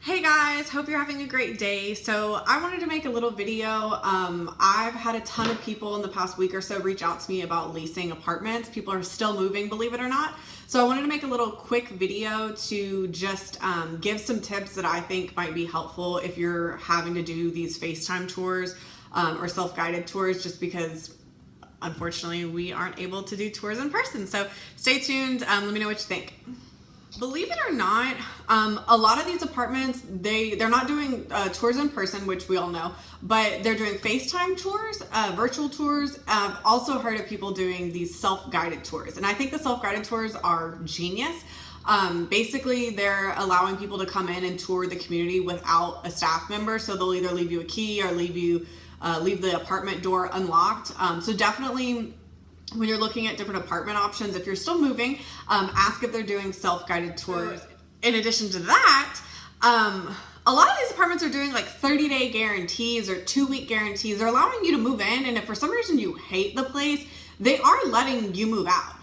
Hey guys, hope you're having a great day. So I wanted to make a little video. I've had a ton of people in the past week or so reach out to me about leasing apartments. People are still moving, believe it or not. So I wanted to make a little quick video to just give some tips that I think might be helpful if you're having to do these FaceTime tours or self-guided tours, just because unfortunately we aren't able to do tours in person. So stay tuned. Let me know what you think. Believe it or not, a lot of these apartments, they're not doing tours in person, which we all know, but they're doing FaceTime tours, virtual tours. I've also heard of people doing these self-guided tours, and I think the self-guided tours are genius. Basically, they're allowing people to come in and tour the community without a staff member, so they'll either leave you a key or leave the apartment door unlocked. So definitely, when you're looking at different apartment options, if you're still moving, ask if they're doing self-guided tours. In addition to that, a lot of these apartments are doing like 30-day guarantees or 2-week guarantees. They're allowing you to move in, and if for some reason you hate the place, they are letting you move out.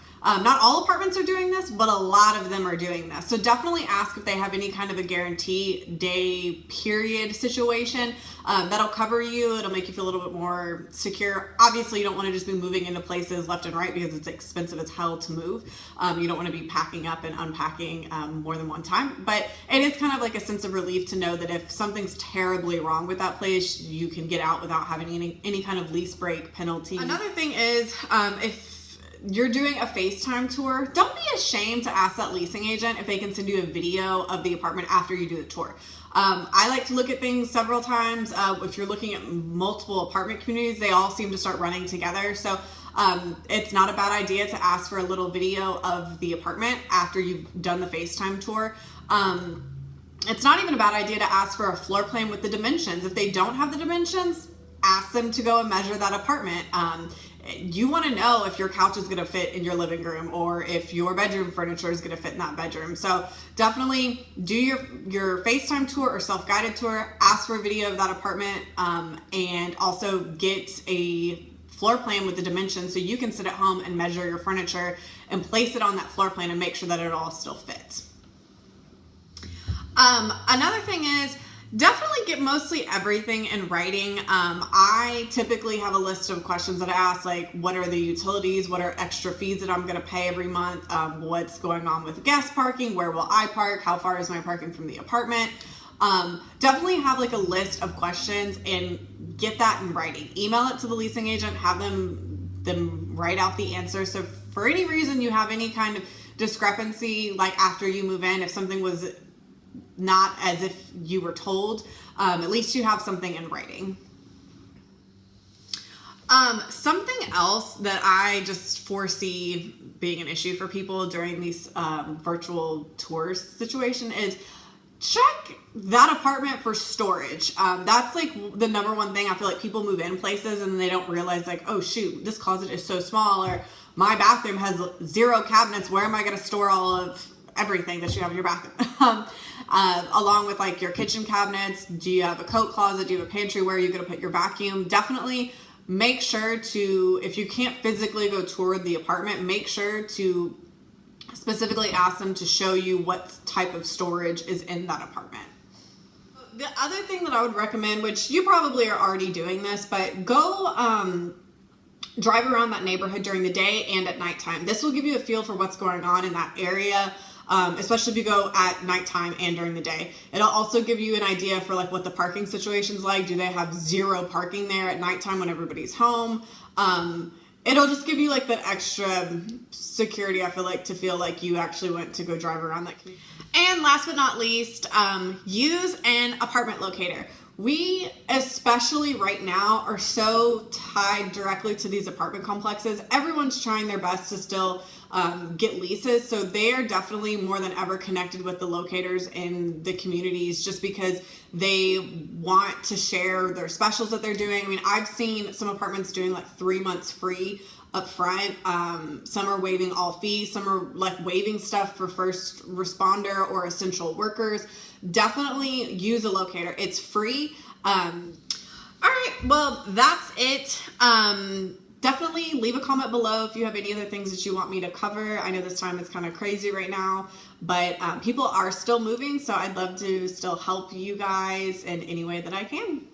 Not all apartments are doing this, but a lot of them are doing this. So definitely ask if they have any kind of a guarantee day period situation. That'll cover you. It'll make you feel a little bit more secure. Obviously, you don't want to just be moving into places left and right because it's expensive as hell to move. You don't want to be packing up and unpacking more than one time. But it is kind of like a sense of relief to know that if something's terribly wrong with that place, you can get out without having any kind of lease break penalty. Another thing is, if you're doing a FaceTime tour, don't be ashamed to ask that leasing agent if they can send you a video of the apartment after you do the tour. I like to look at things several times. If you're looking at multiple apartment communities, they all seem to start running together. So it's not a bad idea to ask for a little video of the apartment after you've done the FaceTime tour. It's not even a bad idea to ask for a floor plan with the dimensions. If they don't have the dimensions, ask them to go and measure that apartment. You want to know if your couch is going to fit in your living room or if your bedroom furniture is going to fit in that bedroom. So definitely do your FaceTime tour or self-guided tour, ask for a video of that apartment, and also get a floor plan with the dimensions so you can sit at home and measure your furniture and place it on that floor plan and make sure that it all still fits. Another thing is, definitely get mostly everything in writing. I typically have a list of questions that I ask, like what are the utilities, what are extra fees that I'm going to pay every month, what's going on with guest parking, where will I park, how far is my parking from the apartment. Definitely have like a list of questions and get that in writing. Email it to the leasing agent, have them write out the answer. So for any reason you have any kind of discrepancy, like after you move in, if something was not as if you were told, at least you have something in writing. Something else that I just foresee being an issue for people during these virtual tours situation is check that apartment for storage. That's like the number one thing. I feel like people move in places and they don't realize, like, oh shoot, this closet is so small, or my bathroom has 0 cabinets. Where am I going to store all of everything that you have in your bathroom? Along with like your kitchen cabinets. Do you have a coat closet? Do you have a pantry? Where are you going to put your vacuum? Definitely make sure to, if you can't physically go tour the apartment, make sure to specifically ask them to show you what type of storage is in that apartment. The other thing that I would recommend, which you probably are already doing this, but go drive around that neighborhood during the day and at nighttime. This will give you a feel for what's going on in that area. Especially if you go at nighttime and during the day. It'll also give you an idea for like what the parking situation's like. Do they have 0 parking there at nighttime when everybody's home? It'll just give you like that extra security, I feel like, to feel like you actually went to go drive around that community. And last but not least, use an apartment locator. We, especially right now, are so tied directly to these apartment complexes. Everyone's trying their best to still get leases, so they are definitely more than ever connected with the locators in the communities, just because they want to share their specials that they're doing. I mean, I've seen some apartments doing like 3 months free up front. Some are waiving all fees. Some are like waiving stuff for first responder or essential workers. Definitely use a locator. It's free. All right, well, that's it. definitely leave a comment below if you have any other things that you want me to cover. I know this time is kind of crazy right now, but people are still moving, so I'd love to still help you guys in any way that I can.